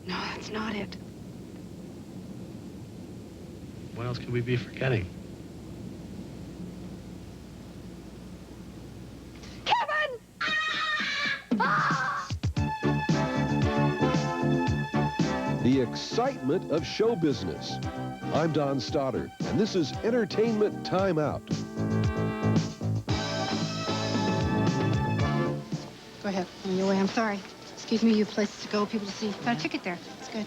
No, that's not it. What else could we be forgetting? Kevin! Ah! The excitement of show business. I'm Don Stotter, and this is Entertainment Time Out. Go ahead, on your way. I'm sorry. Excuse me, you have places to go, people to see. Got a ticket there. It's good.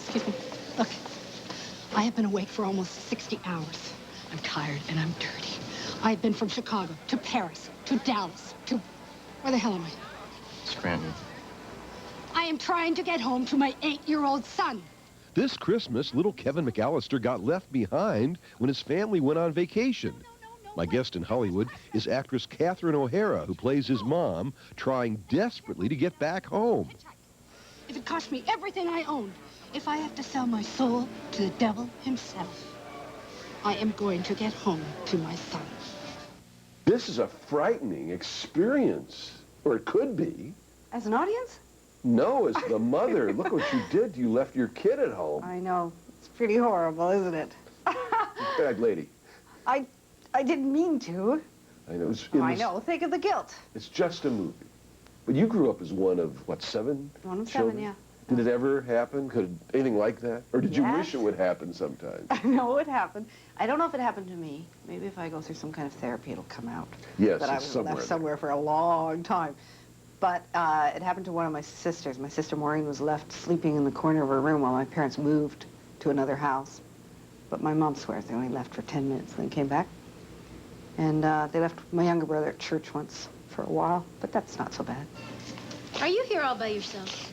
Excuse me. Look, I have been awake for almost 60 hours. I'm tired and I'm dirty. I've been from Chicago to Paris to Dallas to... Where the hell am I? Scranton. I am trying to get home to my 8-year-old son. This Christmas, little Kevin McAllister got left behind when his family went on vacation. My guest in Hollywood is actress Catherine O'Hara, who plays his mom, trying desperately to get back home. If it costs me everything I own, if I have to sell my soul to the devil himself, I am going to get home to my son. This is a frightening experience, or it could be. As an audience? No, as the mother. Look what you did. You left your kid at home. I know. It's pretty horrible, isn't it? Bad lady. I didn't mean to. I know. I know. Think of the guilt. It's just a movie. But you grew up as one of, what, 7? One of children? 7, yeah. Did it ever happen? Could anything like that? Or did you Yes. wish it would happen sometime? No, it happened. I don't know if it happened to me. Maybe if I go through some kind of therapy, it'll come out. Yes, But I it's was somewhere left there. somewhere for a long time. But it happened to one of my sisters. My sister Maureen was left sleeping in the corner of her room while my parents moved to another house. But my mom swears they only left for 10 minutes, then came back. And they left my younger brother at church once for a while, but that's not so bad. Are you here all by yourself?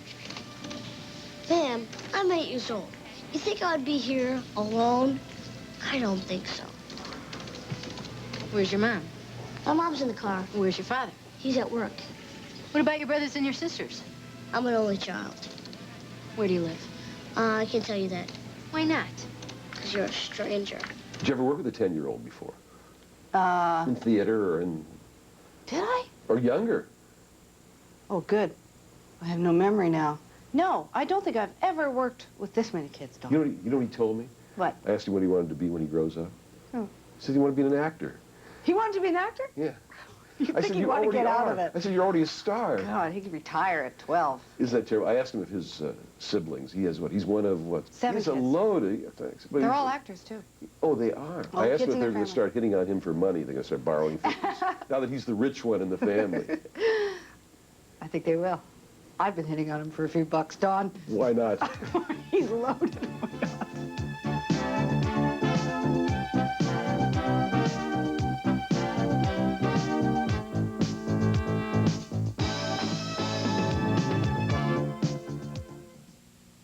Ma'am, I'm 8 years old. You think I'd be here alone? I don't think so. Where's your mom? My mom's in the car. Where's your father? He's at work. What about your brothers and your sisters? I'm an only child. Where do you live? I can't tell you that, Why not? because you're a stranger. Did you ever work with a 10-year-old before? Uh, In theater or in... did I? Or younger? Oh, good. I have no memory now. No, I don't think I've ever worked with this many kids, Don. You know what he told me? What? I asked him what he wanted to be when he grows up. Oh. He said he wanted to be an actor. He wanted to be an actor? Yeah. You think he'd want to get out of it? I said, you're already a star. God, he could retire at 12. Isn't that terrible? I asked him if his siblings, he has what? He's one of what? 7 He's a kids. load of, thanks. But They're he's- all actors, too. Oh, they are. All I asked kids him if in they're their going to start hitting on him for money. They're going to start borrowing things. Now that he's the rich one in the family. I think they will. I've been hitting on him for a few bucks, Don. Why not? He's loaded. Oh, my God.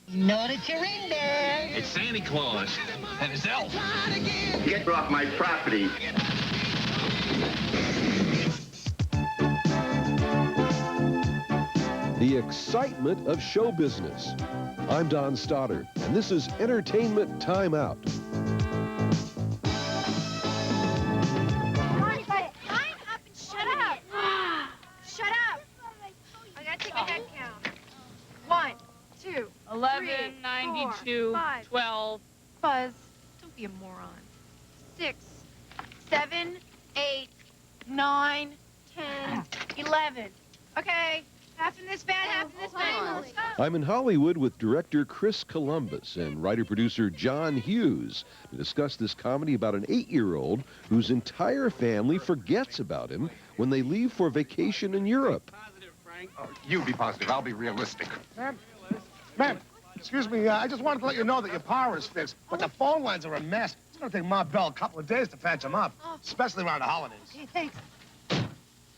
You know that you're in there. It's Santa Claus and his elf. Get off my property. The excitement of show business. I'm Don Stotter, and this is Entertainment Time Out. Shut up! Shut up! I gotta take a head count. 1, 2, 11, 3, 92, 4, 5. 12. Buzz, don't be a moron. 6, 7, 8, 9, 10, 11. Okay, half in this bad, half in this bad. Let's go. I'm in Hollywood with director Chris Columbus and writer-producer John Hughes to discuss this comedy about an 8-year-old whose entire family forgets about him when they leave for vacation in Europe. Oh, you be positive. I'll be realistic. Ma'am, excuse me, I just wanted to let you know that your power is fixed, but the phone lines are a mess. It's gonna take Ma Bell a couple of days to patch them up, especially around the holidays. Okay, thanks.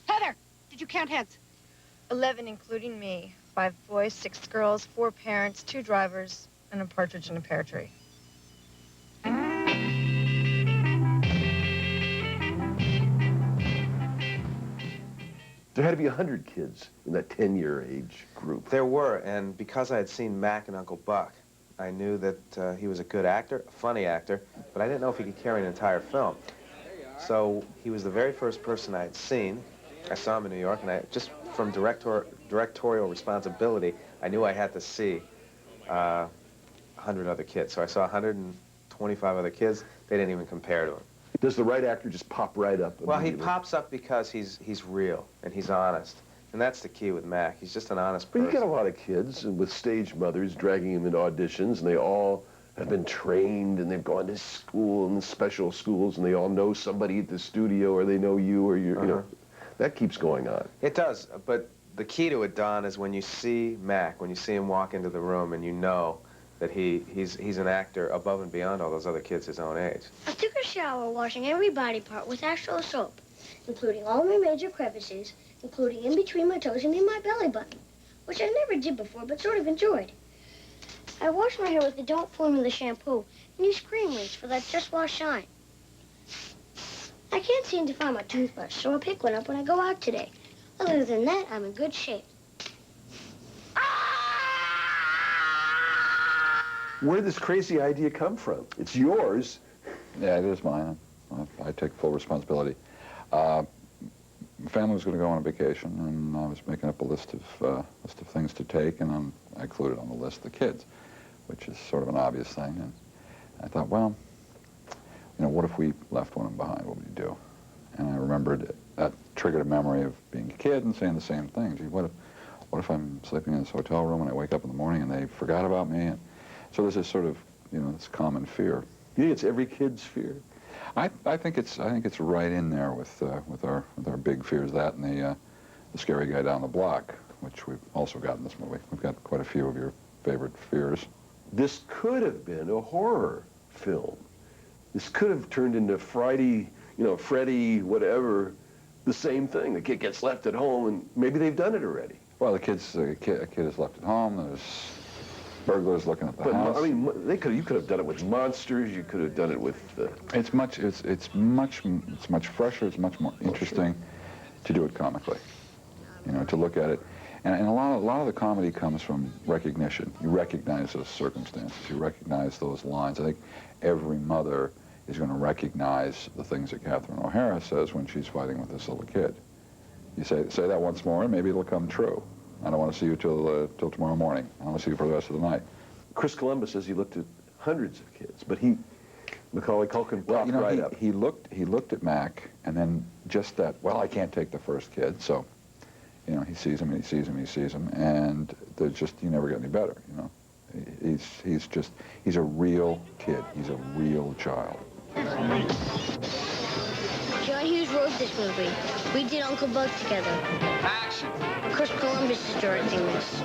Heather, did you count heads? 11, including me. 5 boys, 6 girls, 4 parents, 2 drivers, and a partridge in a pear tree. There had to be 100 kids in that 10-year age group. There were, and because I had seen Mac and Uncle Buck, I knew that he was a good actor, a funny actor, but I didn't know if he could carry an entire film. So he was the very first person I had seen. I saw him in New York, and I just from directorial responsibility, I knew I had to see 100 other kids. So I saw 125 other kids. They didn't even compare to him. Does the right actor just pop right up? Well, he pops up because he's real and he's honest. And that's the key with Mac. He's just an honest person. But you get a lot of kids with stage mothers dragging them into auditions, and they all have been trained, and they've gone to school and special schools, and they all know somebody at the studio, or they know you, or you know. That keeps going on. It does, but the key to it, Don, is when you see Mac, when you see him walk into the room and you know that he's an actor above and beyond all those other kids his own age. I took a shower washing every body part with actual soap, including all my major crevices, including in between my toes and in my belly button, which I never did before but sort of enjoyed. I washed my hair with the Don't Formula shampoo and used cream rinse for that just wash shine. I can't seem to find my toothbrush, so I'll pick one up when I go out today. Other than that, I'm in good shape. Where did this crazy idea come from? It's yours. Yeah, it is mine. I take full responsibility. My family was going to go on a vacation, and I was making up a list of things to take, and I included on the list the kids, which is sort of an obvious thing. And I thought, well, you know, what if we left one of them behind? What would you do? And I remembered that triggered a memory of being a kid and saying the same thing. Gee, what if I'm sleeping in this hotel room and I wake up in the morning and they forgot about me? And so there's this sort of, you know, this common fear. You think it's every kid's fear? I think it's right in there with our big fears, that and the scary guy down the block, which we've also got in this movie. We've got quite a few of your favorite fears. This could have been a horror film. This could have turned into Friday, you know, Freddy, whatever, the same thing. The kid gets left at home, and maybe they've done it already. Well, a kid is left at home. There's burglars looking at the house. I mean, you could have done it with monsters. You could have done it with. It's much fresher. It's much more interesting to do it comically. You know, to look at it, and a lot of the comedy comes from recognition. You recognize those circumstances. You recognize those lines. I think every mother is going to recognize the things that Catherine O'Hara says when she's fighting with this little kid. You say that once more, and maybe it'll come true. I don't want to see you till tomorrow morning. I want to see you for the rest of the night. Chris Columbus says he looked at hundreds of kids, but Macaulay Culkin popped right up. He looked at Mac, and then just that. Well, I can't take the first kid, so you know, he sees him, and he sees him, and he sees him, and there's just, you never get any better. You know, he's a real kid. He's a real child. John Hughes wrote this movie. We did Uncle Buck together. Action! Chris Columbus is directing this.